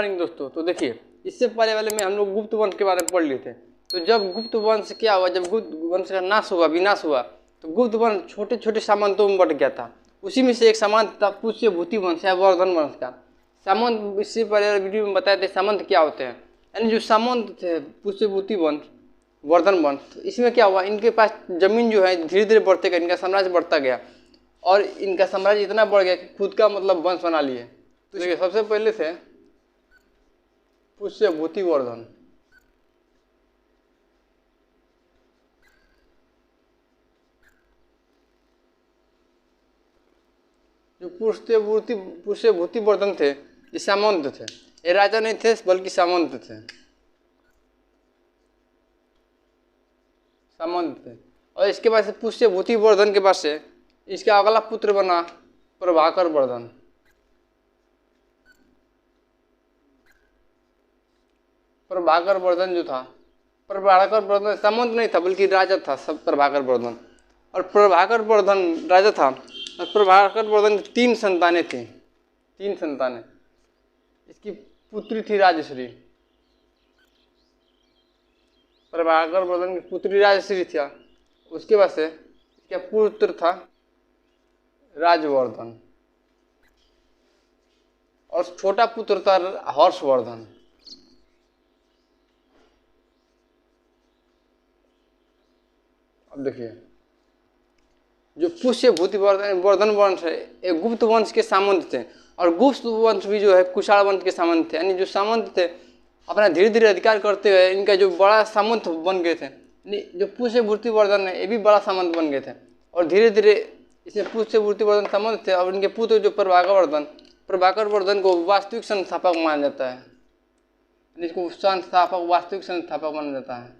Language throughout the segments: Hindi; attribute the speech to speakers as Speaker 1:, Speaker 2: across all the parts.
Speaker 1: मॉर्निंग दोस्तों। तो देखिए, इससे पहले वाले में हम लोग गुप्त वंश के बारे में पढ़ लिए थे। तो जब गुप्त वंश क्या हुआ, जब गुप्त वंश का नाश हुआ, विनाश हुआ, तो गुप्त वंश छोटे छोटे सामंतों में बट गया था। उसी में से एक सामंत था पुष्य भूति वंश या वर्धन वंश का। सामंत इससे पहले वीडियो में बताए थे सामंत क्या होते हैं। यानी जो सामंत थे पुष्य भूति वंश, वर्धन वंश, तो इसमें क्या हुआ, इनके पास जमीन जो है धीरे धीरे बढ़ते गए, इनका साम्राज्य बढ़ता गया और इनका साम्राज्य इतना बढ़ गया कि खुद का मतलब वंश बना लिए। तो देखिए, सबसे पहले थे पुष्य भूति वर्धन। जो पुष्य भूति वर्धन थे, ये सामंत थे। ये राजा नहीं थे बल्कि सामंत थे, सामंत थे। और इसके बाद से पुष्य भूति वर्धन के बाद से इसका अगला पुत्र बना प्रभाकर वर्धन। प्रभाकर वर्धन जो था, प्रभाकर वर्धन सामंत नहीं था बल्कि राजा था सब प्रभाकर वर्धन। और प्रभाकर वर्धन राजा था और प्रभाकर वर्धन की 3 संतानें थी, 3 संतानें। इसकी पुत्री थी राजश्री, प्रभाकर वर्धन की पुत्री राजश्री थी। उसके बाद से इसका पुत्र था राजवर्धन और छोटा पुत्र था हर्षवर्धन। अब देखिए, जो पुष्य भूति वर्धन वंश है, एक गुप्त वंश के सामंत थे। और गुप्त वंश भी जो है कुशाल वंश के सामंत थे। यानी जो सामंत थे अपना धीरे धीरे अधिकार करते हुए इनका जो बड़ा सामंत बन गए थे। जो पुष्य भूति वर्धन है, ये भी बड़ा सामंत बन गए थे। और धीरे धीरे इसमें पुष्य भूति वर्धन सामंत थे और इनके पुत्र जो प्रभाकर वर्धन को वास्तविक संस्थापक माना जाता है। इसको संस्थापक, वास्तविक संस्थापक माना जाता है।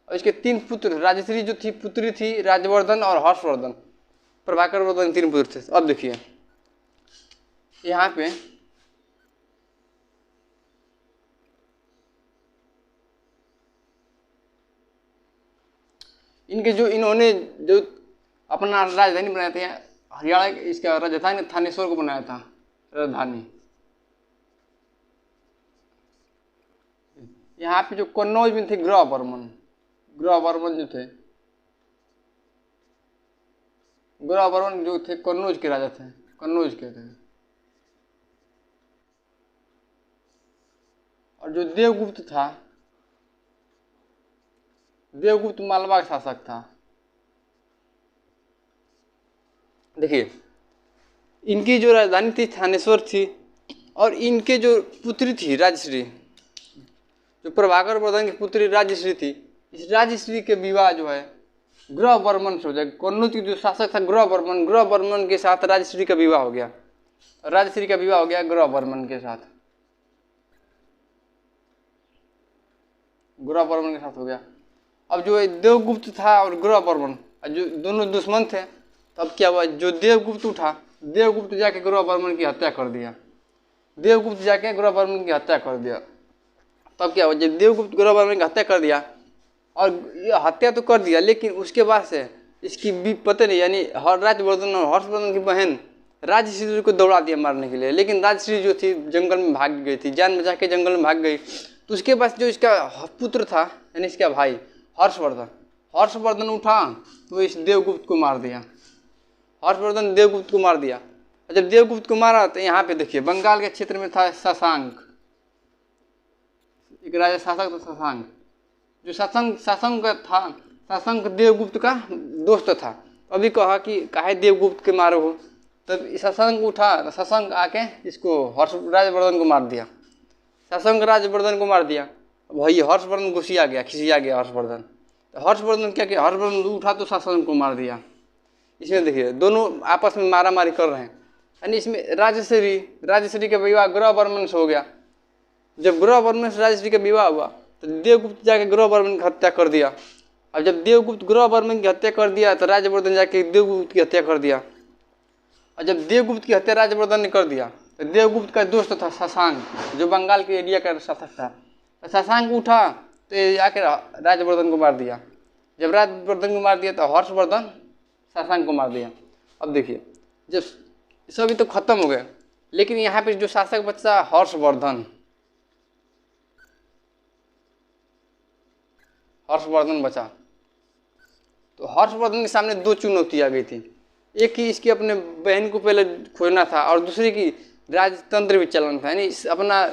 Speaker 1: और इसके 3 पुत्र, राजश्री जो थी पुत्री थी, राजवर्धन और हर्षवर्धन। प्रभाकर वर्धन 3 पुत्र थे। अब देखिए, यहाँ पे इनके जो इन्होंने जो अपना राजधानी बनाया था हरियाणा, इसका राजधानी थानेश्वर को बनाया था राजधानी। यहाँ पे जो कन्नौज में थे ग्रह वर्मन जो थे, ग्रह वर्मन जो थे कन्नौज के राजा थे, कन्नौज के थे। और जो देवगुप्त था, देवगुप्त मालवा का शासक था। देखिए, इनकी जो राजधानी थी थानेश्वर थी और इनके जो पुत्री थी राजश्री, जो प्रभाकर वर्धन की पुत्री राजश्री थी, इस राजश्री के विवाह जो है ग्रह वर्मन से हो जाए। कन्नौज की जो शासक था ग्रह वर्मन के साथ राजश्री का विवाह हो गया। राजश्री का विवाह हो गया ग्रह वर्मन के साथ, ग्रह वर्मन के साथ हो गया। अब जो देवगुप्त था और ग्रह वर्मन जो दोनों दुश्मन थे, तब क्या हुआ, जो देवगुप्त उठा, देवगुप्त जाके ग्रह वर्मन की हत्या कर दिया। देवगुप्त जाके ग्रह वर्मन की हत्या कर दिया। तब क्या हुआ, जब देवगुप्त ग्रह वर्मन की हत्या कर दिया, और ये हत्या तो कर दिया, लेकिन उसके बाद से इसकी भी पता नहीं, यानी राजवर्धन और हर्षवर्धन की बहन राजश्री को दौड़ा दिया मारने के लिए। लेकिन राजश्री जो थी जंगल में भाग गई थी, जान बचा के जंगल में भाग गई। तो उसके पास जो इसका पुत्र था, यानी इसका भाई हर्षवर्धन उठा तो इस देवगुप्त को मार दिया। हर्षवर्धन देवगुप्त को मार दिया। जब देवगुप्त को मारा तो यहाँ पे देखिए, बंगाल के क्षेत्र में था शशांक, एक राजा शासक था शशांक। जो शशांक था, शशांक देवगुप्त का दोस्त था। अभी कहा कि काहे देवगुप्त के मारो हो, तब शशांक उठा तो शशांक आके इसको राजवर्धन को मार दिया। शशांक राजवर्धन को मार दिया। भाई हर्षवर्धन खिसिया गया हर्षवर्धन। तो हर्षवर्धन क्या किया, हर्षवर्धन उठा तो शशांक को मार दिया। इसमें देखिए दोनों आपस में मारा मारी कर रहे हैं। यानी इसमें राजश्री का विवाह ग्रह वर्मन से हो गया। जब ग्रह वर्मन से राजश्री का विवाह हुआ तो देवगुप्त जाके ग्रह वर्मन की हत्या कर दिया। अब जब देवगुप्त ग्रह वर्मन की हत्या कर दिया तो राजवर्धन जाके देवगुप्त की हत्या कर दिया। और जब देवगुप्त की हत्या राजवर्धन ने कर दिया तो देवगुप्त का दोस्त था शशांक, जो बंगाल के एरिया का शासक था। तो शशांक उठा तो जाके राजवर्धन को मार दिया। जब राजवर्धन को मार दिया तो हर्षवर्धन शशांक को मार दिया। अब देखिए, जब सब अभी तो खत्म हो गए। लेकिन यहाँ पे जो शासक बचा हर्षवर्धन, हर्षवर्धन बचा। तो हर्षवर्धन के सामने दो चुनौती आ गई थी। एक की इसकी अपने बहन को पहले खोजना था और दूसरी की राजतंत्र भी चलाना था, यानी अपना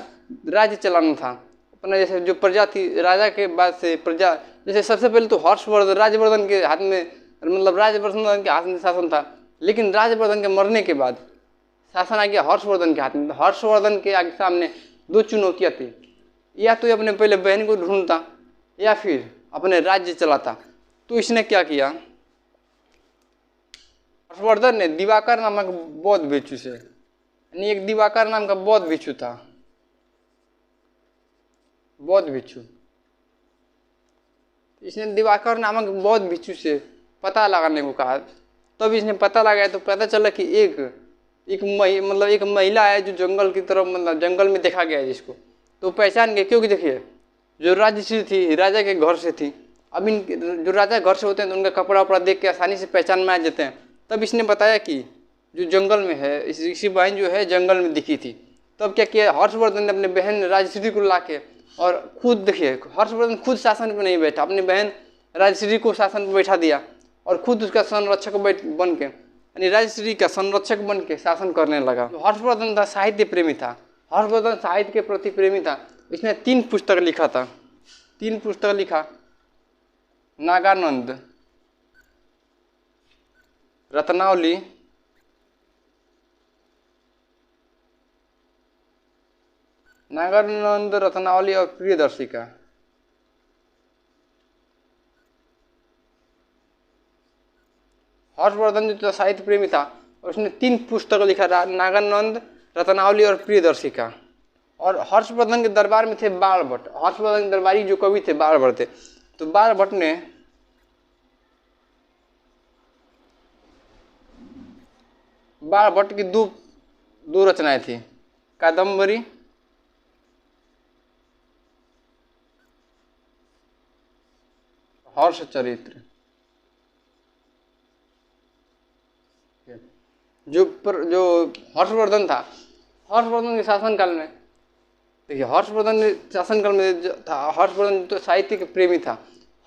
Speaker 1: राज्य चलाना था। अपना जैसे जो प्रजा थी, राजा के बाद से प्रजा, जैसे सबसे पहले तो हर्षवर्धन राजवर्धन के हाथ में, मतलब राजवर्धन के हाथ में शासन था। लेकिन राजवर्धन के मरने के बाद शासन आ गया हर्षवर्धन के हाथ में। हर्षवर्धन के आगे सामने दो चुनौतियाँ थी, या तो अपने पहले बहन को ढूंढता या फिर अपने राज्य चलाता। तो इसने क्या किया, हर्षवर्धन ने दिवाकर नामक बौद्ध भिक्षु से, यानी एक दिवाकर नाम का बौद्ध भिक्षु था, बौद्ध भिक्षु, इसने दिवाकर नामक बौद्ध भिक्षु से पता लगाने को कहा। तब इसने पता लगाया तो पता चला कि एक महिला है जो जंगल की तरफ, मतलब जंगल में देखा गया है जिसको। तो पहचान गए, क्योंकि देखिए जो राजश्री थी राजा के घर से थी। अब इन जो राजा घर से होते हैं तो उनका कपड़ा वपड़ा देख के आसानी से पहचान में आ जाते हैं। तब इसने बताया कि जो जंगल में है, इसकी बहन जो है जंगल में दिखी थी। तब क्या किया, हर्षवर्धन ने अपने बहन राजश्री को ला के, और खुद देखिए हर्षवर्धन खुद शासन पर नहीं बैठा, अपनी बहन राजश्री को शासन पर बैठा दिया और खुद उसका संरक्षक बन के, यानी राजश्री का संरक्षक बन के शासन करने लगा। तो हर्षवर्धन था साहित्य प्रेमी था, हर्षवर्धन साहित्य के प्रति प्रेमी था। इसने 3 पुस्तक लिखा था, 3 पुस्तक लिखा, नागानंद, रत्नावली, नागानंद, रत्नावली और प्रियदर्शिका। हर्षवर्धन जो साहित्य प्रेमी था और उसने 3 पुस्तक लिखा था, नागानंद, रत्नावली और प्रियदर्शिका। और हर्षवर्धन के दरबार में थे बाणभट्ट। हर्षवर्धन के दरबारी जो कवि थे बाणभट्ट थे। तो बाणभट्ट ने बाणभट्ट की दो रचनाएं थी, कादम्बरी हर्षचरित्र। जो हर्षवर्धन था, हर्षवर्धन के शासनकाल में, देखिए हर्षवर्धन के शासनकाल में था, हर्षवर्धन तो साहित्य के प्रेमी था।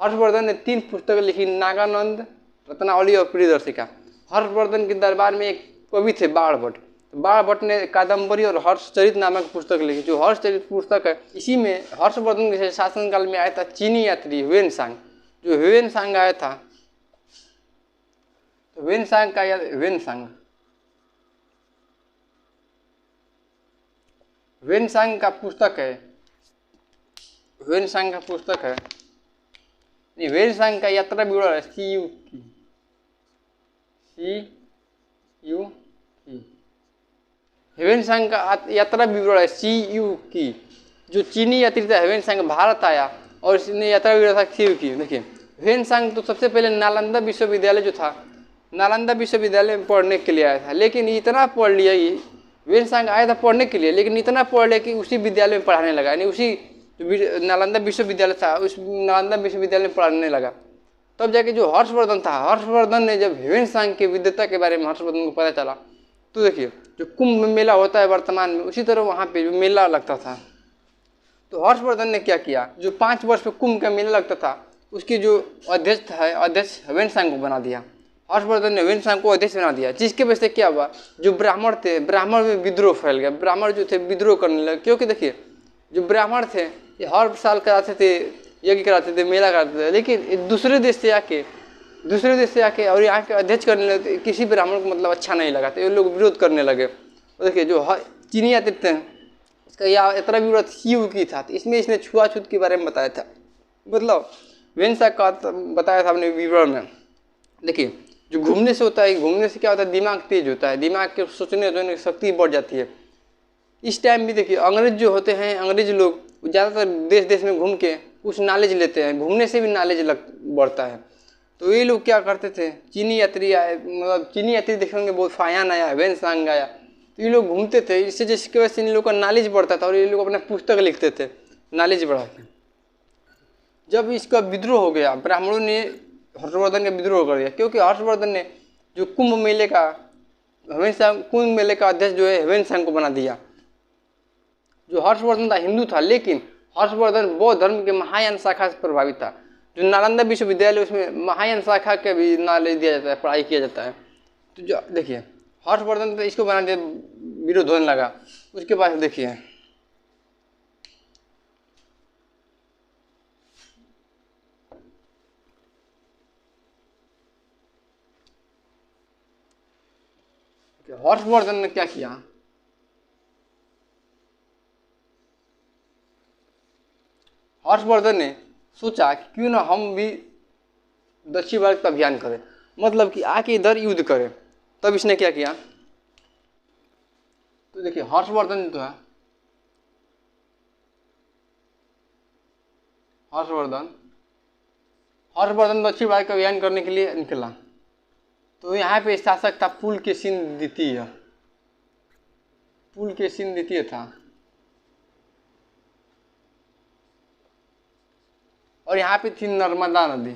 Speaker 1: हर्षवर्धन ने 3 पुस्तकें लिखी, नागानंद, रत्नावली और प्रियदर्शिका। हर्षवर्धन के दरबार में एक कवि थे बाणभट्ट। बाणभट्ट ने कादम्बरी और हर्षचरित नामक पुस्तक लिखी। जो हर्षचरित पुस्तक है, इसी में हर्षवर्धन के शासनकाल में आया था चीनी यात्री ह्वेनसांग। जो ह्वेनसांग आया था, तो ह्वेनसांग का पुस्तक है, ह्वेनसांग का यात्रा विवरण है, ह्वेनसांग का यात्रा विवरण है CU की। जो चीनी यात्री था ह्वेनसांग भारत आया और इसने यात्रा विवरण था CU की। देखिए ह्वेनसांग तो सबसे पहले नालंदा विश्वविद्यालय जो था, नालंदा विश्वविद्यालय में पढ़ने के लिए आया था। लेकिन इतना पढ़ लिया, ये ह्वेनसांग आया था पढ़ने के लिए, लेकिन इतना पढ़ लिया कि उसी विद्यालय में पढ़ाने लगा, यानी उसी नालंदा विश्वविद्यालय था उस नालंदा विश्वविद्यालय में पढ़ाने लगा। तब जाके जो हर्षवर्धन था, हर्षवर्धन ने जब ह्वेनसांग की विद्वता के बारे में हर्षवर्धन को पता चला, तो देखिए जो कुंभ मेला होता है वर्तमान में, उसी तरह वहाँ पे जो मेला लगता था। तो हर्षवर्धन ने क्या किया, जो 5 वर्ष पे कुंभ का मेला लगता था, उसकी जो अध्यक्ष है, अध्यक्ष ह्वेनसांग को बना दिया। हर्षवर्धन ने ह्वेनसांग को अध्यक्ष बना दिया, जिसके वजह से क्या हुआ, जो ब्राह्मण थे, ब्राह्मण में विद्रोह फैल गया। ब्राह्मण जो थे विद्रोह करने लगे, क्योंकि देखिए जो ब्राह्मण थे ये हर साल कराते थे, यज्ञ कराते थे, मेला कराते थे। लेकिन दूसरे देश से आके और यहाँ के अध्यक्ष करने लगे, किसी ब्राह्मण को मतलब अच्छा नहीं लगा, तो ये लोग विरोध करने लगे। और देखिए जो चीनी यात्री थे, इसका यह यात्रा विवरण CU की था। तो इसमें इसने छुआछूत के बारे में बताया था, मतलब ह्वेनसांग का बताया था अपने विवरण में। देखिए जो घूमने से होता है, घूमने से क्या होता है, दिमाग तेज होता है, दिमाग के सोचने की शक्ति बढ़ जाती है। इस टाइम भी देखिए अंग्रेज जो होते हैं, अंग्रेज लोग ज़्यादातर देश देश में घूम के कुछ नॉलेज लेते हैं, घूमने से भी नॉलेज बढ़ता है। तो ये लोग क्या करते थे, चीनी यात्री आए, मतलब चीनी यात्री देखेंगे बहुत, फायान आया, ह्वेनसांग आया, तो ये लोग घूमते थे, इससे जिसकी वजह से इन लोगों का नॉलेज बढ़ता था और ये लोग अपना पुस्तक लिखते थे नॉलेज बढ़ा के। जब इसका विद्रोह हो गया, ब्राह्मणों ने हर्षवर्धन का विद्रोह कर दिया, क्योंकि हर्षवर्धन ने जो कुंभ मेले का हेवेन कुंभ मेले का अध्यक्ष जो है हेवेन को बना दिया। जो हर्षवर्धन था हिंदू था, लेकिन हर्षवर्धन बौद्ध धर्म के महायान शाखा से प्रभावित था। जो नालंदा विश्वविद्यालय उसमें महायान शाखा का भी नॉलेज दिया जाता है, पढ़ाई किया जाता है। तो जो देखिए हर्षवर्धन तो इसको बना दिया, विरोध होने लगा। उसके बाद देखिए हर्षवर्धन ने क्या किया, हर्षवर्धन ने सोचा कि क्यों ना हम भी दक्षिण भारत का अभियान करें, मतलब कि आके इधर युद्ध करें। तब इसने क्या किया, तो देखिए हर्षवर्धन जो है, हर्षवर्धन दक्षिण भारत का अभियान करने के लिए निकला। तो यहाँ पे शासक था पुलकेशिन द्वितीय, पुलकेशिन द्वितीय था। और यहाँ पे थी नर्मदा नदी।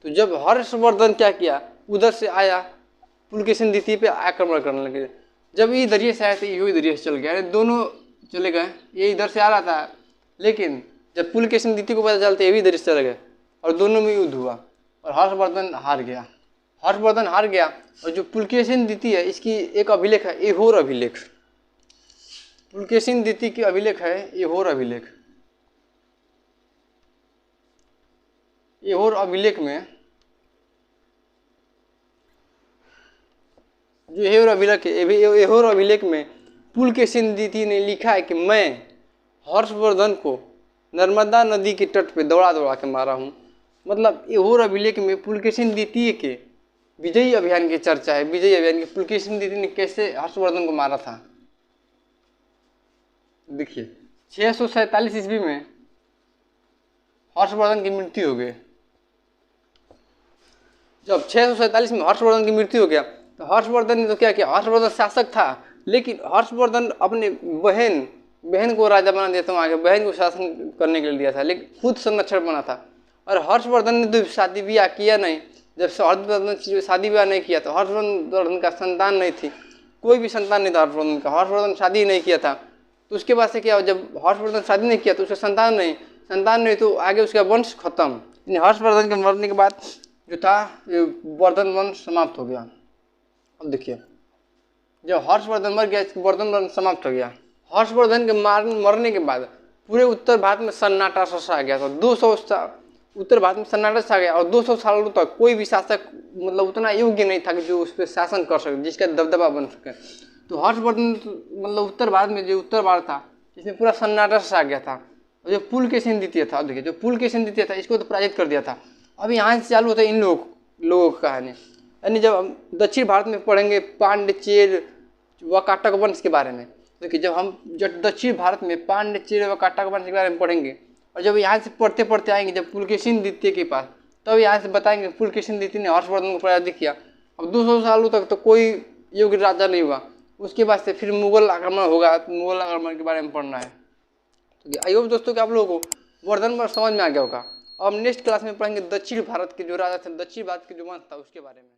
Speaker 1: तो जब हर्षवर्धन क्या किया, उधर से आया पुलकेशिन द्वितीय पे आक्रमण करने लगे। जब ये दरिया से आया तो ये दरिया से चल गया, दोनों चले गए। ये इधर से आ रहा था, लेकिन जब पुलकेशिन द्वितीय को पता चलता ये भी दरिया से चले गए और दोनों में युद्ध हुआ और हर्षवर्धन हार गया। हर्षवर्धन हार गया। और जो पुलकेशिन द्वितीय है इसकी एक अभिलेख है, ऐहोर अभिलेख। पुलकेशिन द्वितीय की अभिलेख है ऐहोर अभिलेख। ऐहोर अभिलेख में जो ऐहोर अभिलेख में पुलकेशिन द्वितीय ने लिखा है कि मैं हर्षवर्धन को नर्मदा नदी के तट पे दौड़ा दौड़ा के मारा हूँ। मतलब ऐहोर अभिलेख में पुलकेशिन द्वितीय के विजयी अभियान की चर्चा है। विजयी अभियान की पुलकेशिन द्वितीय ने कैसे हर्षवर्धन को मारा था। देखिए 647 ईस्वी में हर्षवर्धन की मृत्यु हो गई। जब 647 में हर्षवर्धन की मृत्यु हो गया तो हर्षवर्धन ने तो क्या किया, हर्षवर्धन शासक था, लेकिन हर्षवर्धन अपने बहन को राजा बना दिया था, आगे बहन को शासन करने के लिए दिया था, लेकिन खुद संरक्षण बना था। और हर्षवर्धन ने तो शादी ब्याह किया नहीं। जब हर्षवर्धन शादी ब्याह नहीं किया तो हर्षवर्धन का संतान नहीं थी, कोई भी संतान नहीं था हर्षवर्धन का। हर्षवर्धन शादी नहीं किया था, तो उसके बाद से क्या, जब हर्षवर्धन शादी नहीं किया तो उसका संतान नहीं तो आगे उसका वंश खत्म। हर्षवर्धन के मरने के बाद जो था वर्धन वंश समाप्त हो गया। अब देखिए जब हर्षवर्धन मर गया, वर्धन वंश समाप्त हो गया। हर्षवर्धन के मरने के बाद पूरे उत्तर भारत में सन्नाटा सा छा गया था। 200 उत्तर भारत में सन्नाटा छा गया और 200 सालों तक कोई भी शासक मतलब उतना योग्य नहीं था कि जो उस पर शासन कर सके, जिसका दबदबा बन सके। तो हर्षवर्धन मतलब उत्तर भारत में जो उत्तर भारत था इसमें पूरा सन्नाटा छा गया था। और जो पुलकेशिन द्वितीय था, देखिए जो पुलकेशिन द्वितीय था इसको तो पराजित कर दिया था। अब यहाँ से चालू होता है इन लोगों की कहानी। यानी जब हम दक्षिण भारत में पढ़ेंगे पांड्य चेर व काटक वंश के बारे में, देखिए जब दक्षिण भारत में पांड्य चेर व काटक वंश के बारे में पढ़ेंगे और जब यहाँ से पढ़ते पढ़ते आएंगे जब पुलकेशिन द्वितीय के पास, तब यहाँ से बताएंगे पुलकेशिन द्वितीय ने हर्षवर्धन को पराजित किया। अब 200 सालों तक तो कोई योग्य राजा नहीं हुआ। उसके बाद से फिर मुगल आक्रमण होगा, मुगल आक्रमण के बारे में पढ़ना है। तो आई होप दोस्तों कि आप लोगों को वर्धन पर समझ में आ गया होगा। अब नेक्स्ट क्लास में पढ़ेंगे दक्षिण भारत के जो राजा थे, दक्षिण भारत के जो वंश था उसके बारे में।